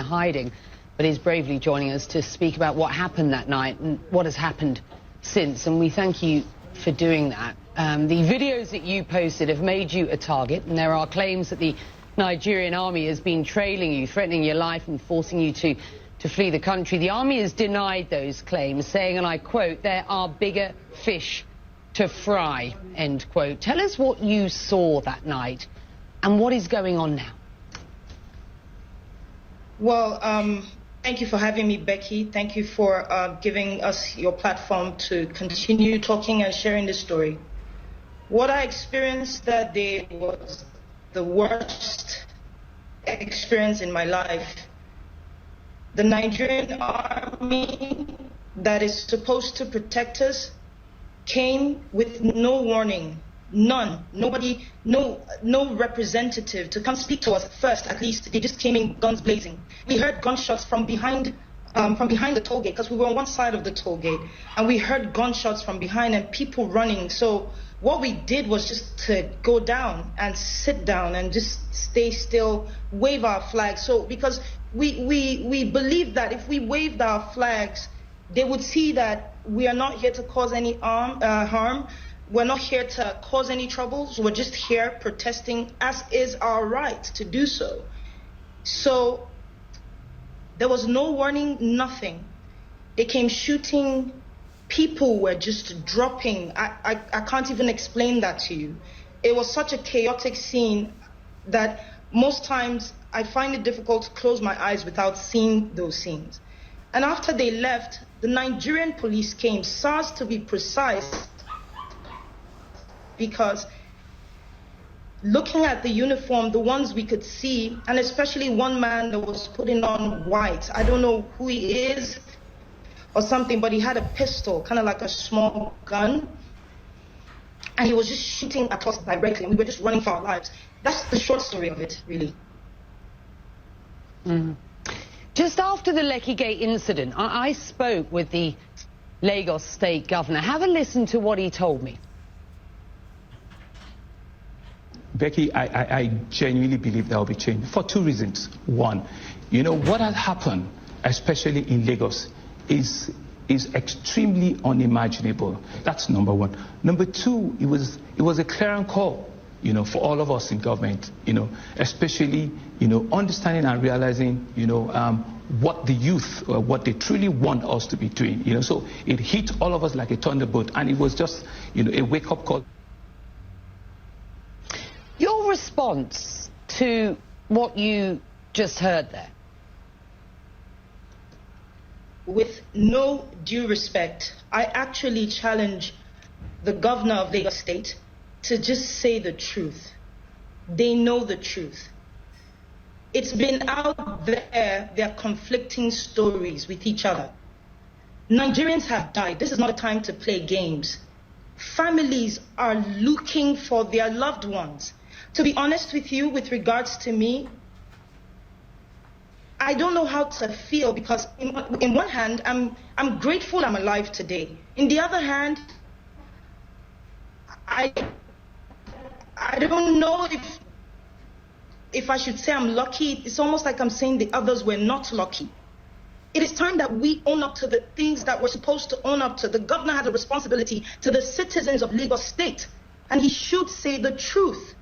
hiding, but he's bravely joining us to speak about what happened that night and what has happened since, and we thank you for doing that. The videos that you posted have made you a target, and there are claims that the Nigerian army has been trailing you, threatening your life and forcing you to flee the country. The army has denied those claims, saying, and I quote, "There are bigger fish to fry," end quote. Tell us what you saw that night and what is going on now. Well, thank you for having me, Becky. Thank you for giving us your platform to continue talking and sharing this story. What I experienced that day was the worst experience in my life. The Nigerian army that is supposed to protect us came with no warning. None. Nobody, no representative to come speak to us first, at least. They just came in guns blazing. We heard gunshots from behind the toll gate, because we were on one side of the toll gate, and we heard gunshots from behind and people running. So what we did was just to go down and sit down and just stay still, wave our flags. So because we believed that if we waved our flags, they would see that we are not here to cause any harm. We're not here to cause any troubles. We're just here protesting, as is our right to do so. So there was no warning, nothing. They came shooting. People were just dropping. I can't even explain that to you. It was such a chaotic scene that most times I find it difficult to close my eyes without seeing those scenes. And after they left, the Nigerian police came, SARS to be precise, because looking at the uniform, the ones we could see, and especially one man that was putting on white, I don't know who he is or something, but he had a pistol, kind of like a small gun, and he was just shooting at us directly, and we were just running for our lives. That's the short story of it, really. Mm. Just after the Lekki Gate incident, I spoke with the Lagos state governor. Have a listen to what he told me. Becky, I genuinely believe there will be change for two reasons. One, you know, what had happened, especially in Lagos, is extremely unimaginable. That's number one. Number two, it was a clarion call, you know, for all of us in government, you know, especially, you know, understanding and realizing, you know, what the youth, what they truly want us to be doing, you know. So it hit all of us like a thunderbolt, and it was just, you know, a wake-up call. Your response to what you just heard there? With no due respect, I actually challenge the governor of Lagos State to just say the truth. They know the truth. It's been out there, they're conflicting stories with each other. Nigerians have died. This is not a time to play games. Families are looking for their loved ones. To be honest with you, with regards to me, I don't know how to feel, because in one hand, I'm grateful I'm alive today. In the other hand, I don't know if I should say I'm lucky. It's almost like I'm saying the others were not lucky. It is time that we own up to the things that we're supposed to own up to. The governor has a responsibility to the citizens of Lagos State, and he should say the truth.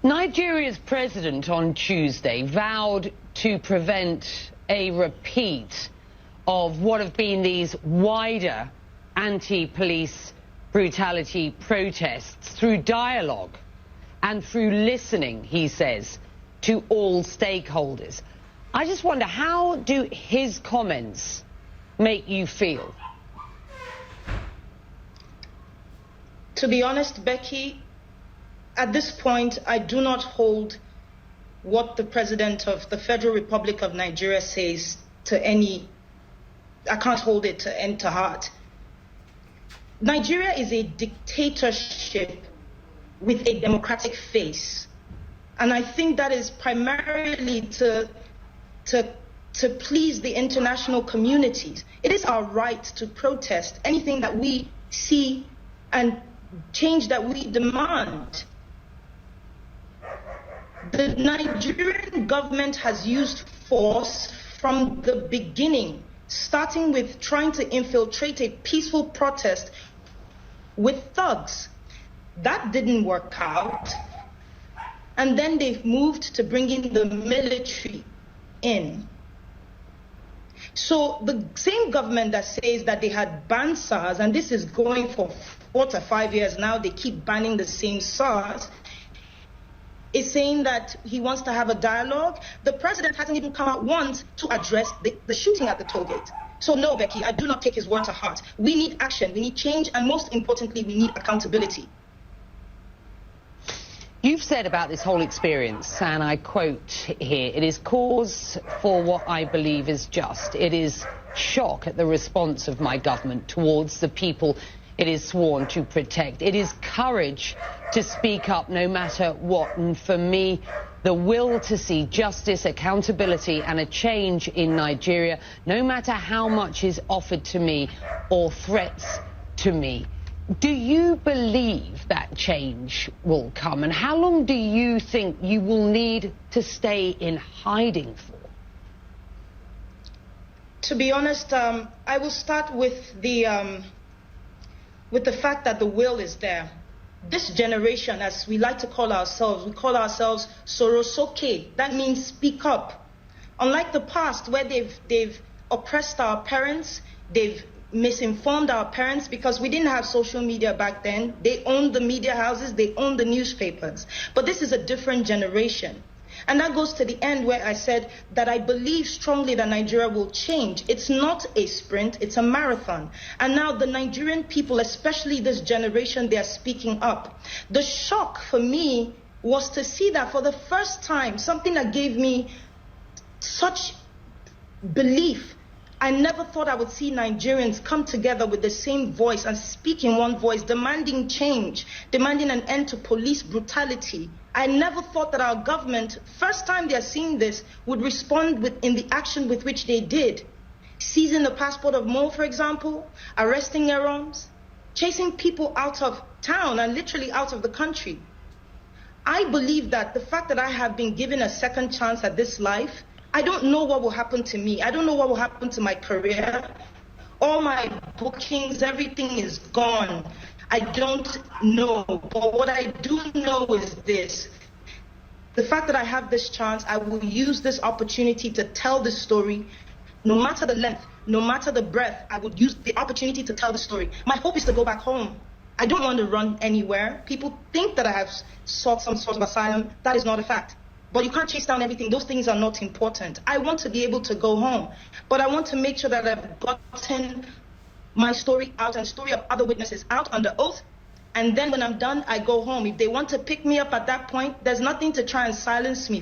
Nigeria's president on Tuesday vowed to prevent a repeat of what have been these wider anti-police brutality protests through dialogue and through listening, he says, to all stakeholders. I just wonder, how do his comments make you feel? To be honest, Becky, at this point, I do not hold what the president of the Federal Republic of Nigeria says to any, I can't hold it to heart. Nigeria is a dictatorship with a democratic face. And I think that is primarily to please the international communities. It is our right to protest anything that we see and change that we demand. The Nigerian government has used force from the beginning, starting with trying to infiltrate a peaceful protest with thugs. That didn't work out. And then they've moved to bringing the military in. So the same government that says that they had banned SARS, and this is going for 4 to 5 years now, they keep banning the same SARS, is saying that he wants to have a dialogue. The president hasn't even come out once to address the shooting at the toll gate. So no, Becky, I do not take his word to heart. We need action, we need change, and most importantly, we need accountability. You've said about this whole experience, and I quote here, "It is cause for what I believe is just. It is shock at the response of my government towards the people it is sworn to protect. It is courage to speak up no matter what. And for me, the will to see justice, accountability and a change in Nigeria, no matter how much is offered to me or threats to me." Do you believe that change will come? And how long do you think you will need to stay in hiding for? To be honest, I will start with the fact that the will is there. This generation, as we like to call ourselves, we call ourselves Sorosoke. That means speak up. Unlike the past, where they've oppressed our parents, they've misinformed our parents, because we didn't have social media back then. They owned the media houses, they owned the newspapers. But this is a different generation. And that goes to the end where I said that I believe strongly that Nigeria will change. It's not a sprint, it's a marathon. And now the Nigerian people, especially this generation, they are speaking up. The shock for me was to see that for the first time, something that gave me such belief. I never thought I would see Nigerians come together with the same voice and speak in one voice, demanding change, demanding an end to police brutality. I never thought that our government, first time they're seeing this, would respond in the action with which they did. Seizing the passport of Mo, for example, arresting Yeroms, chasing people out of town and literally out of the country. I believe that the fact that I have been given a second chance at this life, I don't know what will happen to me. I don't know what will happen to my career. All my bookings, everything is gone. I don't know. But what I do know is this. The fact that I have this chance, I will use this opportunity to tell this story. No matter the length, no matter the breadth, I would use the opportunity to tell the story. My hope is to go back home. I don't want to run anywhere. People think that I have sought some sort of asylum. That is not a fact. But you can't chase down everything. Those things are not important. I want to be able to go home. But I want to make sure that I've gotten my story out and story of other witnesses out under oath. And then when I'm done, I go home. If they want to pick me up at that point, there's nothing to try and silence me.